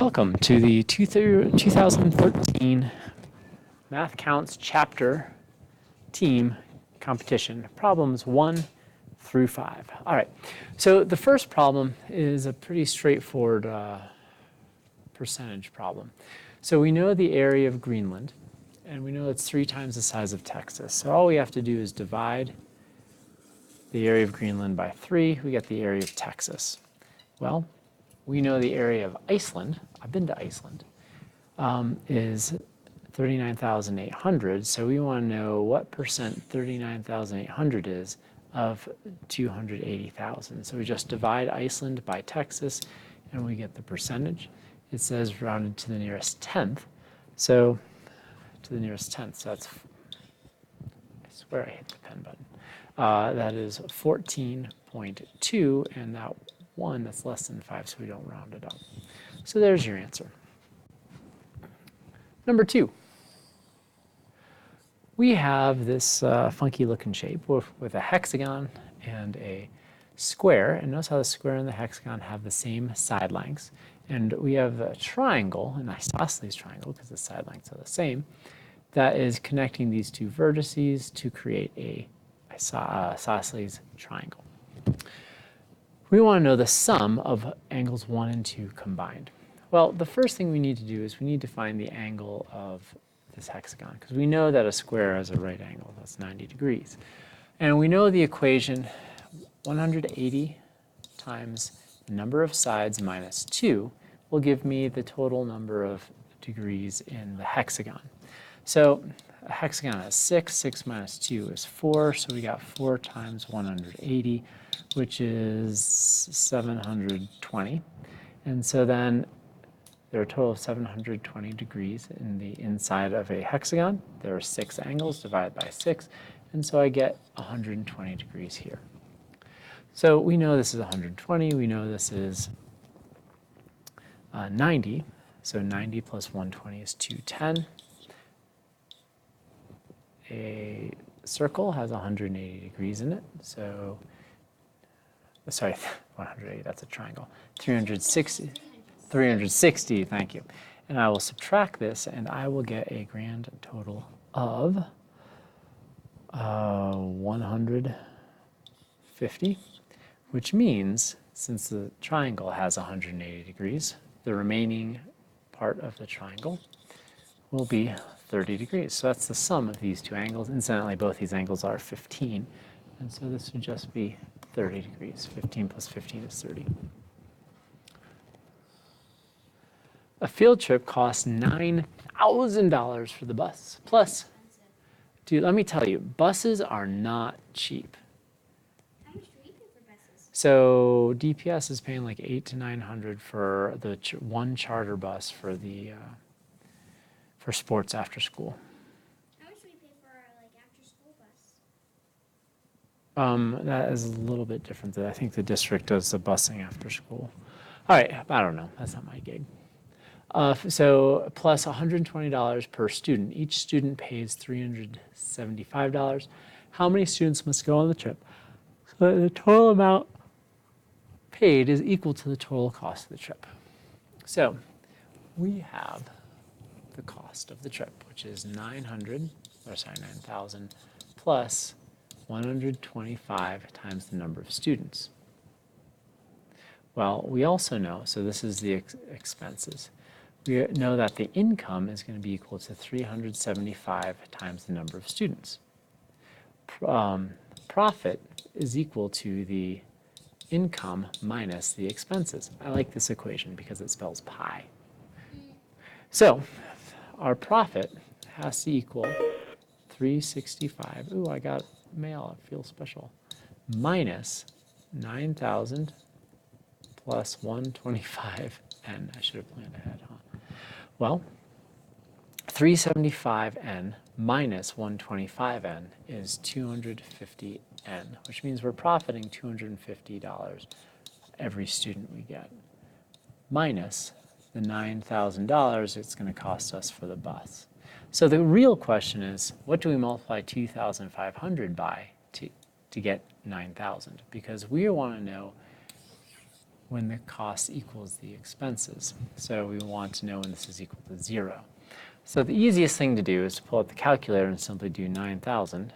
Welcome to the 2013 Math Counts Chapter Team Competition, problems 1 through 5. All right, so the first problem is a pretty straightforward percentage problem. So we know the area of Greenland, and we know it's 3 times the size of Texas. So all we have to do is divide the area of Greenland by 3. We get the area of Texas. Well, we know the area of Iceland, I've been to Iceland, is 39,800. So we want to know what percent 39,800 is of 280,000. So we just divide Iceland by Texas and we get the percentage. It says rounded to the nearest tenth. So to the nearest tenth, so that's, I swear I hit the pen button. That is 14.2, and that one that's less than 5, so we don't round it up. So there's your answer. Number 2. We have this funky looking shape with a hexagon and a square, and notice how the square and the hexagon have the same side lengths. And we have a triangle, an isosceles triangle, because the side lengths are the same, that is connecting these two vertices to create a isosceles triangle. We want to know the sum of angles 1 and 2 combined. Well, the first thing we need to do is we need to find the angle of this hexagon, because we know that a square has a right angle, that's 90 degrees. And we know the equation 180 times the number of sides minus 2 will give me the total number of degrees in the hexagon. So a hexagon has 6, 6 minus 2 is 4, so we got 4 times 180, which is 720. And so then there are a total of 720 degrees in the inside of a hexagon. There are 6 angles divided by 6, and so I get 120 degrees here. So we know this is 120, we know this is 90, so 90 plus 120 is 210. A circle has 180 degrees in it, so, sorry, 180, that's a triangle. 360, thank you. And I will subtract this, and I will get a grand total of 150, which means, since the triangle has 180 degrees, the remaining part of the triangle will be 30 degrees. So that's the sum of these two angles. Incidentally, both these angles are 15, and so this would just be 30 degrees. 15 plus 15 is 30. A field trip costs $9,000 for the bus. Plus, dude, let me tell you, buses are not cheap. How much do you pay for buses? So DPS is paying like $800 to $900 for the one charter bus for the for sports after school. How much do we pay for our after school bus? That is a little bit different. I think the district does the busing after school. All right, I don't know. That's not my gig. So plus $120 per student. Each student pays $375. How many students must go on the trip? So the total amount paid is equal to the total cost of the trip. So we have the cost of the trip, which is 9,000 plus 125 times the number of students. Well, we also know, so this is the expenses. We know that the income is going to be equal to 375 times the number of students. Profit is equal to the income minus the expenses. I like this equation because it spells pi. So our profit has to equal 365. Ooh, I got mail. It feels special. Minus 9,000 plus 125n. I should have planned ahead, huh? Well, 375n minus 125n is 250n, which means we're profiting $250 every student we get, minus the $9,000 it's going to cost us for the bus. So the real question is, what do we multiply 2,500 by to get 9,000? Because we want to know when the cost equals the expenses. So we want to know when this is equal to 0. So the easiest thing to do is to pull out the calculator and simply do 9,000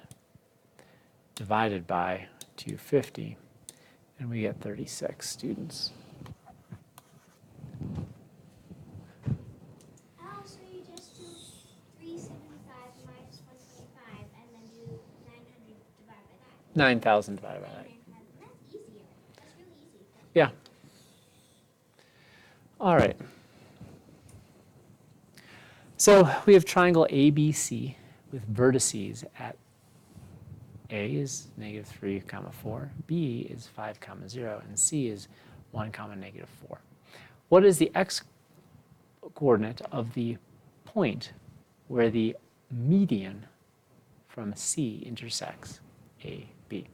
divided by 250, and we get 36 students. Oh, so you just do 375 minus 125 and then do 900 divided by that. 9,000 divided by that. 9,000. That's easier. That's really easy. Yeah. All right. So we have triangle ABC with vertices at A is -3, 4, B is 5, 0, and C is 1, -4. What is the x-coordinate of the point where the median from C intersects AB?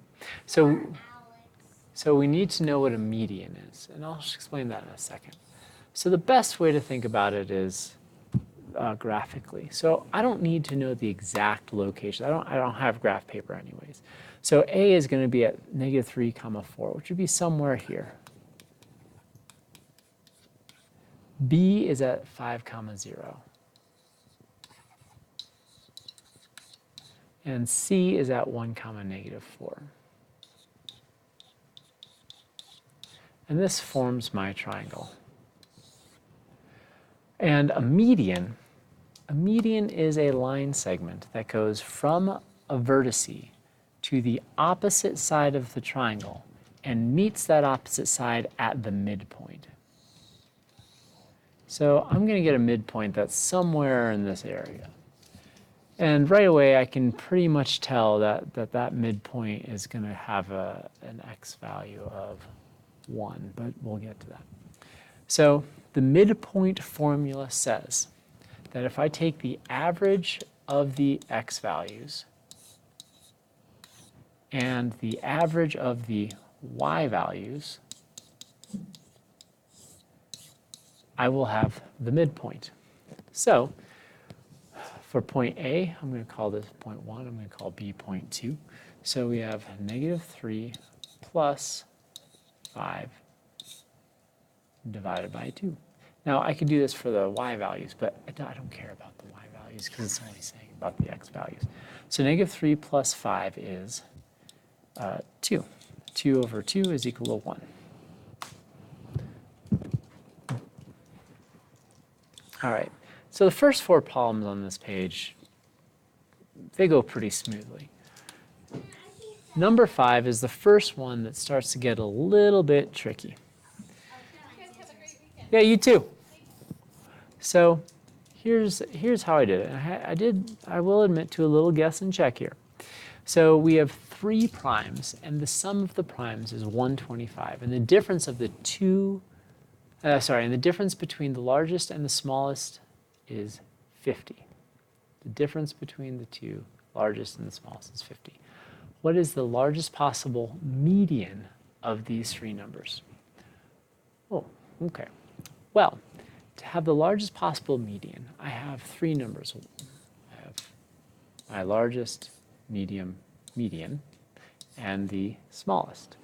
So we need to know what a median is, and I'll explain that in a second. So the best way to think about it is graphically. So I don't need to know the exact location. I don't have graph paper anyways. So A is going to be at -3, 4, which would be somewhere here. B is at 5, 0. And C is at 1, -4. And this forms my triangle. And a median is a line segment that goes from a vertice to the opposite side of the triangle and meets that opposite side at the midpoint. So I'm going to get a midpoint that's somewhere in this area. And right away, I can pretty much tell that midpoint is going to have an x value of 1, but we'll get to that. So the midpoint formula says that if I take the average of the x values and the average of the y values, I will have the midpoint. So for point A, I'm going to call this point 1. I'm going to call B point 2. So we have -3 plus 5 divided by 2. Now, I could do this for the y values, but I don't care about the y values because it's only saying about the x values. So -3 plus 5 is 2. 2 over 2 is equal to 1. All right, so the first 4 problems on this page, they go pretty smoothly. Number 5 is the first one that starts to get a little bit tricky. Yeah, you too. So here's how I did it. I will admit to a little guess and check here. So we have 3 primes, and the sum of the primes is 125, and the difference of the and the difference between the largest and the smallest is 50. The difference between the two largest and the smallest is 50. What is the largest possible median of these 3 numbers? Oh, okay. Well, to have the largest possible median, I have 3 numbers. I have my largest, medium, median, and the smallest.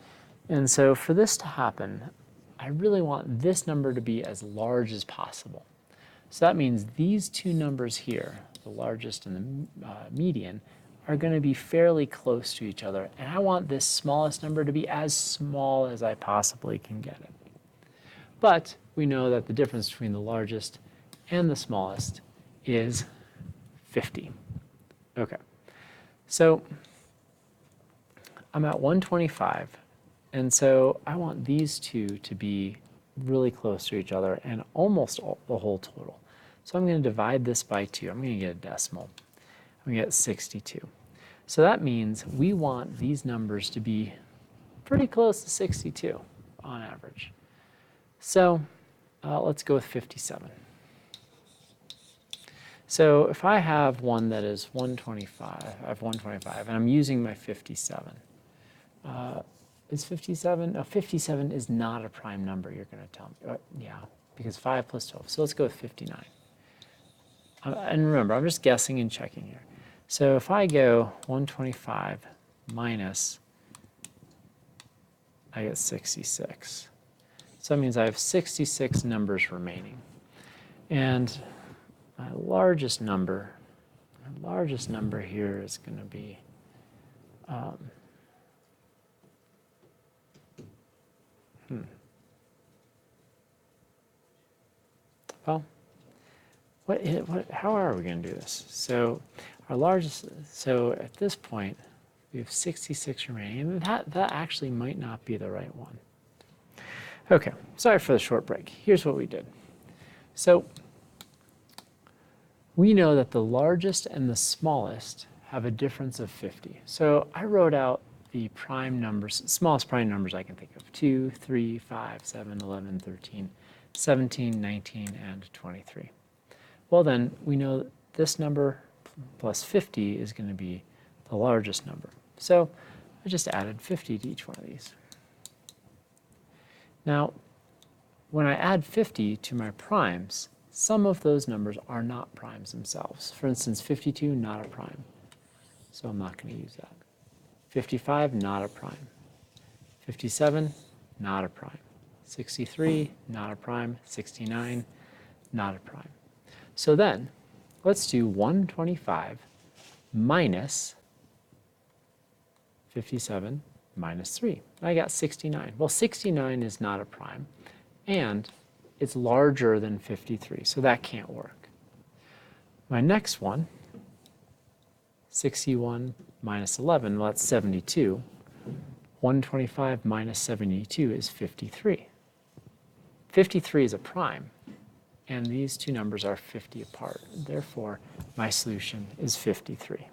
And so for this to happen, I really want this number to be as large as possible. So that means these 2 numbers here, the largest and the median, are going to be fairly close to each other. And I want this smallest number to be as small as I possibly can get it. But we know that the difference between the largest and the smallest is 50. Okay, so I'm at 125. And so I want these 2 to be really close to each other and almost the whole total. So I'm going to divide this by 2. I'm going to get a decimal. I'm going to get 62. So that means we want these numbers to be pretty close to 62 on average. So let's go with 57. So if I have one that is 125, I have 125, and I'm using my 57. Is 57? No, 57 is not a prime number, you're going to tell me. Yeah, because 5 plus 12. So let's go with 59. And remember, I'm just guessing and checking here. So if I go 125 minus, I get 66. So that means I have 66 numbers remaining. And my largest number here is going to be well, how are we going to do this? So so at this point, we have 66 remaining, and that actually might not be the right one. Okay, sorry for the short break. Here's what we did. So we know that the largest and the smallest have a difference of 50. So I wrote out the prime numbers, smallest prime numbers I can think of: 2, 3, 5, 7, 11, 13, 17, 19, and 23. Well then, we know this number plus 50 is going to be the largest number. So I just added 50 to each one of these. Now, when I add 50 to my primes, some of those numbers are not primes themselves. For instance, 52, not a prime. So I'm not going to use that. 55, not a prime. 57, not a prime. 63, not a prime. 69, not a prime. So then, let's do 125 minus 57 minus 3. I got 69. Well, 69 is not a prime, and it's larger than 53, so that can't work. My next one, 61 minus 11, well, that's 72. 125 minus 72 is 53. 53 is a prime, and these two numbers are 50 apart. Therefore, my solution is 53.